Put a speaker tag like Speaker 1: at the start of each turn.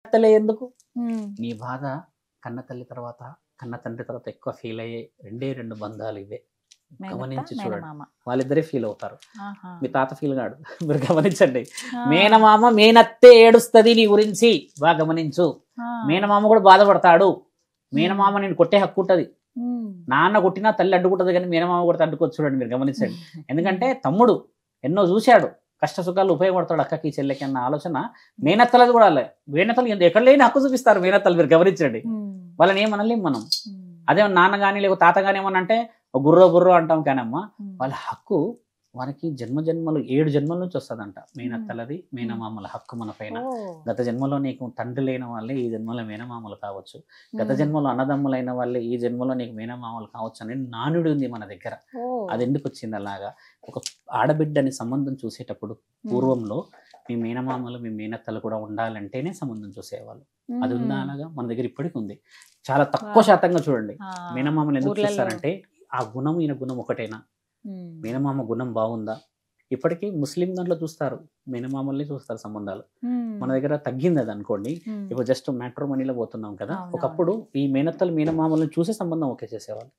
Speaker 1: తల్లే ఎందుకు
Speaker 2: ఉమ్,
Speaker 1: నీ బాధ కన్న తల్లి తర్వాత కన్న తండ్రి తర్వాత ఎక్కువ ఫీల్ అయ్యే రెండు బంధాలు ఇవే.
Speaker 2: మేనత్త,
Speaker 1: గమనించి చూడండి,
Speaker 2: మేనమామ.
Speaker 1: వాళ్ళిద్దరే ఫీల్ అవుతారు.
Speaker 2: ఆహా.
Speaker 1: మీ తాత ఫీల్ కాడు. మీరు గమనించండి.
Speaker 2: ఆ,
Speaker 1: మేనమామ మేనత్తే ఏడుస్తుంది నీ గురించి, బాగా గమనించు.
Speaker 2: ఆ,
Speaker 1: మేనమామ కూడా బాధపడతాడు. మేనమామ నేను కొట్టే హక్కు ఉంటది.
Speaker 2: ఉమ్,
Speaker 1: నాన్న కొట్టినా తల్లి అడ్డుకుంటది, కానీ మేనమామ కూడా అడ్డుకోవచ్చు. చూడండి, మీరు గమనించండి. ఎందుకంటే తమ్ముడు ఎన్నో చూశాడు, కష్ట సుఖాలు ఉపయోగపడతాడు అక్కకి చెల్లెకి అన్న ఆలోచన మేనత్తలది కూడా అలే. మేనత్తలు ఎక్కడ లేని హక్కు చూపిస్తారు మేనత్తలు, మీరు గమనించండి.
Speaker 2: ఉమ్,
Speaker 1: వాళ్ళని ఏమనలేం మనం.
Speaker 2: ఉమ్,
Speaker 1: అదే నాన్న కానీ లేకపోతే తాత కానీ ఏమన్నా అంటే గుర్రో బుర్రో అంటాం, కానమ్మా
Speaker 2: ఉమ్.
Speaker 1: వాళ్ళ హక్కు మనకి జన్మలు 7 జన్మల నుంచి వస్తుందంట. మేనత్తలది మేనమామల హక్కు మన పైన.
Speaker 2: ఓ,
Speaker 1: గత జన్మలో నీకు తండ్రి లేని వాళ్ళే ఈ జన్మలో మేనమామలు కావచ్చు, గత
Speaker 2: ఉమ్,
Speaker 1: జన్మలో అన్నదమ్ములైన వాళ్ళే ఈ జన్మలో నీకు మేనమామలు కావచ్చు అని నానుడి ఉంది మన దగ్గర.
Speaker 2: ఓ,
Speaker 1: అది ఎందుకు వచ్చింది అలాగా? ఒక ఆడబిడ్డని సంబంధం చూసేటప్పుడు పూర్వంలో మీ మేనమామలు మీ మేనత్తలు కూడా ఉండాలంటేనే సంబంధం చూసేవాళ్ళు. అది ఉందా
Speaker 2: ఉమ్,
Speaker 1: అలాగా? మన దగ్గర ఇప్పటికి ఉంది. చాలా తక్కువ శాతంగా చూడండి.
Speaker 2: ఆ,
Speaker 1: మేనమామలు ఎందుకు
Speaker 2: ఊర్లలో.
Speaker 1: చూస్తారంటే ఆ గుణం ఈయన గుణం ఒకటేనా,
Speaker 2: ఉమ్,
Speaker 1: మేనమామ గుణం బాగుందా. ఇప్పటికీ ముస్లిం దాంట్లో చూస్తారు, మేనమామల్ని చూస్తారు సంబంధాలు.
Speaker 2: ఉమ్,
Speaker 1: మన దగ్గర తగ్గింది అది అనుకోండి.
Speaker 2: ఉమ్.
Speaker 1: ఇప్పుడు జస్ట్ మ్యాట్రిమోనీలో పోతున్నాం కదా,
Speaker 2: అవునవును.
Speaker 1: ఒకప్పుడు ఈ మేనత్తలు మేనమామల్ని చూసే సంబంధం ఓకే చేసేవాళ్ళు.